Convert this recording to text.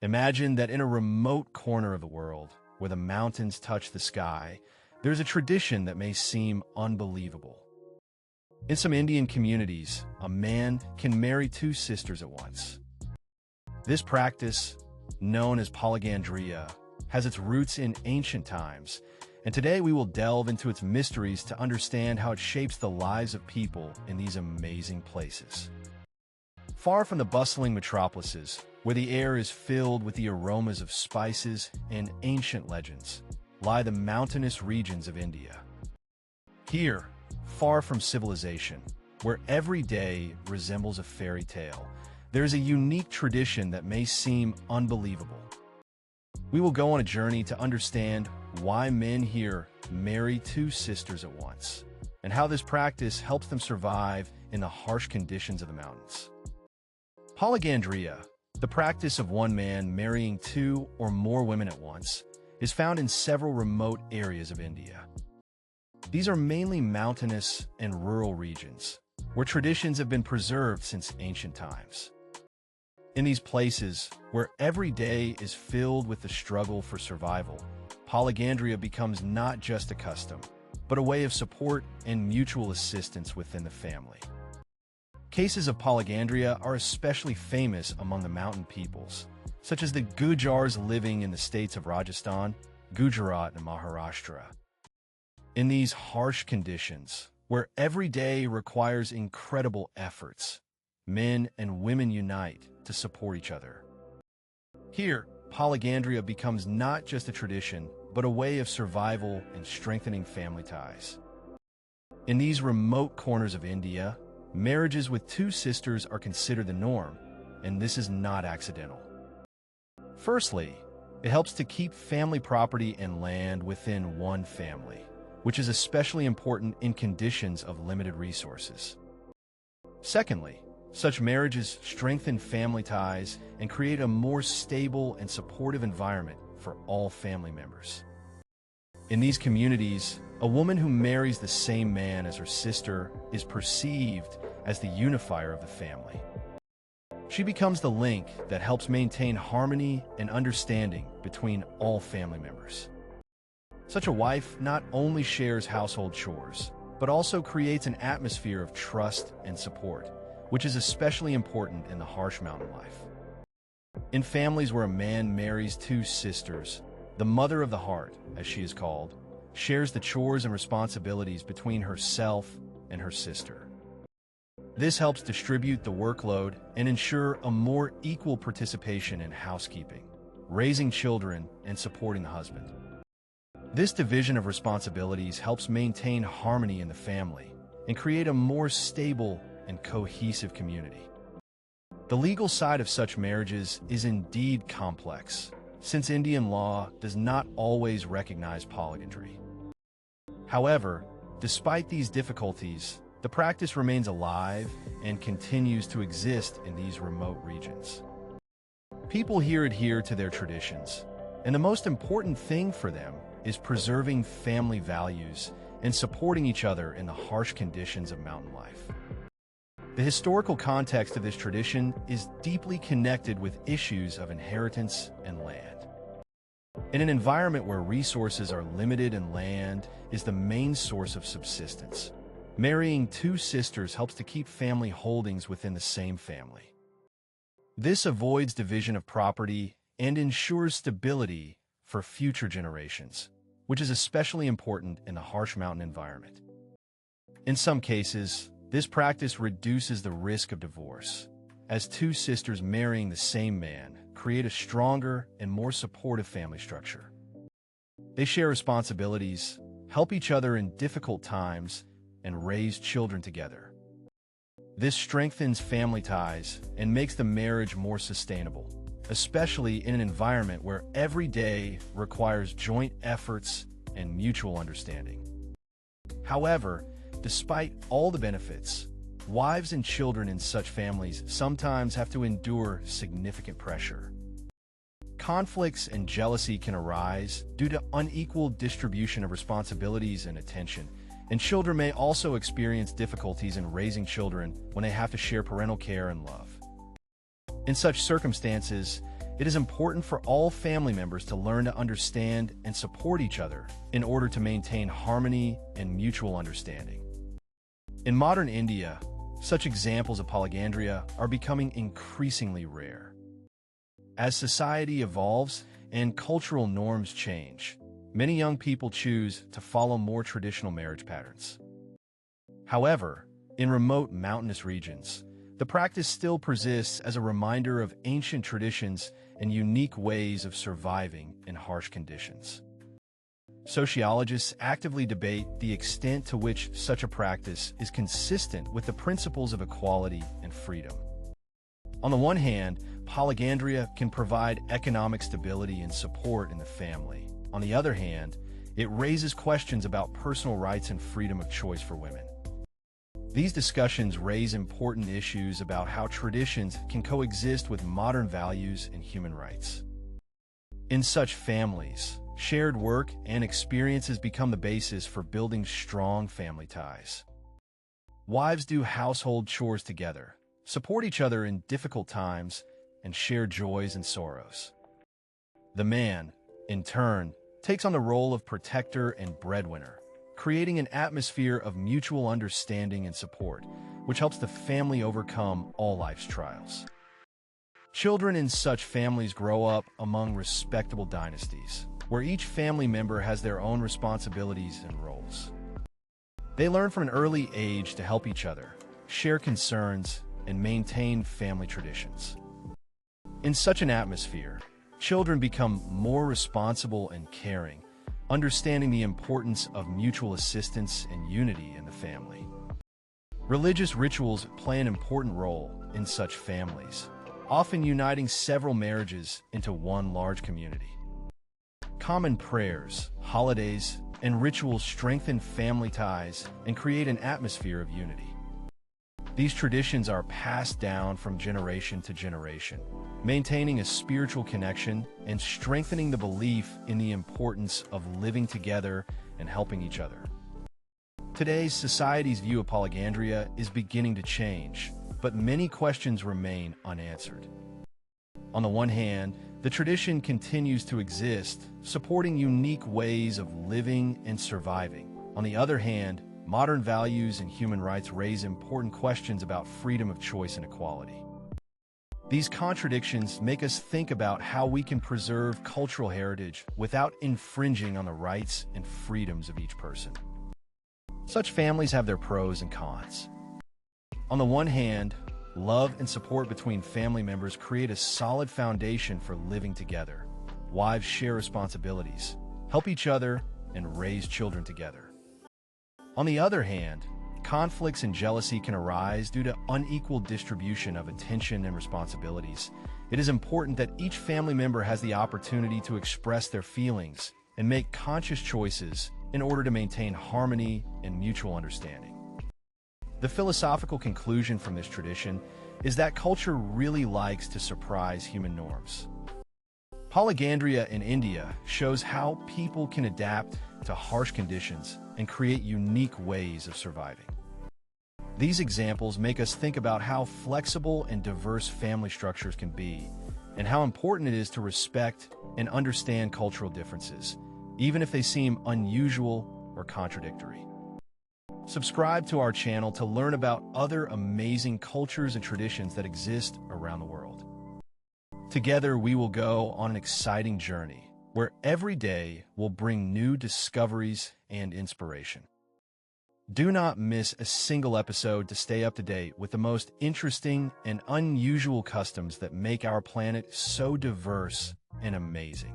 Imagine that in a remote corner of the world, where the mountains touch the sky, there's a tradition that may seem unbelievable. In some Indian communities, a man can marry two sisters at once. This practice, known as Polygandria, has its roots in ancient times, and today we will delve into its mysteries to understand how it shapes the lives of people in these amazing places. Far from the bustling metropolises, where the air is filled with the aromas of spices and ancient legends, lie the mountainous regions of India. Here, far from civilization, where every day resembles a fairy tale, there is a unique tradition that may seem unbelievable. We will go on a journey to understand why men here marry two sisters at once, and how this practice helps them survive in the harsh conditions of the mountains. Polygandria, the practice of one man marrying two or more women at once, is found in several remote areas of India. These are mainly mountainous and rural regions, where traditions have been preserved since ancient times. In these places, where every day is filled with the struggle for survival, polygandria becomes not just a custom, but a way of support and mutual assistance within the family. Cases of polygandria are especially famous among the mountain peoples, such as the Gujars living in the states of Rajasthan, Gujarat, and Maharashtra. In these harsh conditions, where every day requires incredible efforts, men and women unite to support each other. Here, polygandria becomes not just a tradition, but a way of survival and strengthening family ties. In these remote corners of India, marriages with two sisters are considered the norm, and this is not accidental. Firstly, it helps to keep family property and land within one family, which is especially important in conditions of limited resources. Secondly, such marriages strengthen family ties and create a more stable and supportive environment for all family members. In these communities, a woman who marries the same man as her sister is perceived as the unifier of the family. She becomes the link that helps maintain harmony and understanding between all family members. Such a wife not only shares household chores, but also creates an atmosphere of trust and support, which is especially important in the harsh mountain life. In families where a man marries two sisters, the mother of the heart, as she is called, shares the chores and responsibilities between herself and her sister. This helps distribute the workload and ensure a more equal participation in housekeeping, raising children, and supporting the husband. This division of responsibilities helps maintain harmony in the family and create a more stable and cohesive community. The legal side of such marriages is indeed complex, since Indian law does not always recognize polygamy. However, despite these difficulties, the practice remains alive and continues to exist in these remote regions. People here adhere to their traditions, and the most important thing for them is preserving family values and supporting each other in the harsh conditions of mountain life. The historical context of this tradition is deeply connected with issues of inheritance and land. In an environment where resources are limited and land is the main source of subsistence, marrying two sisters helps to keep family holdings within the same family. This avoids division of property and ensures stability for future generations, which is especially important in the harsh mountain environment. In some cases, this practice reduces the risk of divorce, as two sisters marrying the same man create a stronger and more supportive family structure. They share responsibilities, help each other in difficult times, and raise children together. This strengthens family ties and makes the marriage more sustainable, especially in an environment where every day requires joint efforts and mutual understanding. However, despite all the benefits, wives and children in such families sometimes have to endure significant pressure. Conflicts and jealousy can arise due to unequal distribution of responsibilities and attention, and children may also experience difficulties in raising children when they have to share parental care and love. In such circumstances, it is important for all family members to learn to understand and support each other in order to maintain harmony and mutual understanding. In modern India, such examples of polygandria are becoming increasingly rare. As society evolves and cultural norms change, many young people choose to follow more traditional marriage patterns. However, in remote mountainous regions, the practice still persists as a reminder of ancient traditions and unique ways of surviving in harsh conditions. Sociologists actively debate the extent to which such a practice is consistent with the principles of equality and freedom. On the one hand, polygandria can provide economic stability and support in the family. On the other hand, it raises questions about personal rights and freedom of choice for women. These discussions raise important issues about how traditions can coexist with modern values and human rights. In such families, shared work and experiences become the basis for building strong family ties. Wives do household chores together, support each other in difficult times, and share joys and sorrows. The man, in turn, takes on the role of protector and breadwinner, creating an atmosphere of mutual understanding and support, which helps the family overcome all life's trials. Children in such families grow up among respectable dynasties, where each family member has their own responsibilities and roles. They learn from an early age to help each other, share concerns, and maintain family traditions. In such an atmosphere, children become more responsible and caring, understanding the importance of mutual assistance and unity in the family. Religious rituals play an important role in such families, often uniting several marriages into one large community. Common prayers, holidays, and rituals strengthen family ties and create an atmosphere of unity. These traditions are passed down from generation to generation, maintaining a spiritual connection and strengthening the belief in the importance of living together and helping each other. Today's society's view of polygandria is beginning to change, but many questions remain unanswered. On the one hand, the tradition continues to exist, supporting unique ways of living and surviving. On the other hand, modern values and human rights raise important questions about freedom of choice and equality. These contradictions make us think about how we can preserve cultural heritage without infringing on the rights and freedoms of each person. Such families have their pros and cons. On the one hand, love and support between family members create a solid foundation for living together. Wives share responsibilities, help each other, and raise children together. On the other hand, conflicts and jealousy can arise due to unequal distribution of attention and responsibilities. It is important that each family member has the opportunity to express their feelings and make conscious choices in order to maintain harmony and mutual understanding. The philosophical conclusion from this tradition is that culture really likes to surprise human norms. Polygandria in India shows how people can adapt to harsh conditions and create unique ways of surviving. These examples make us think about how flexible and diverse family structures can be, and how important it is to respect and understand cultural differences, even if they seem unusual or contradictory. Subscribe to our channel to learn about other amazing cultures and traditions that exist around the world. Together, we will go on an exciting journey where every day will bring new discoveries and inspiration. Do not miss a single episode to stay up to date with the most interesting and unusual customs that make our planet so diverse and amazing.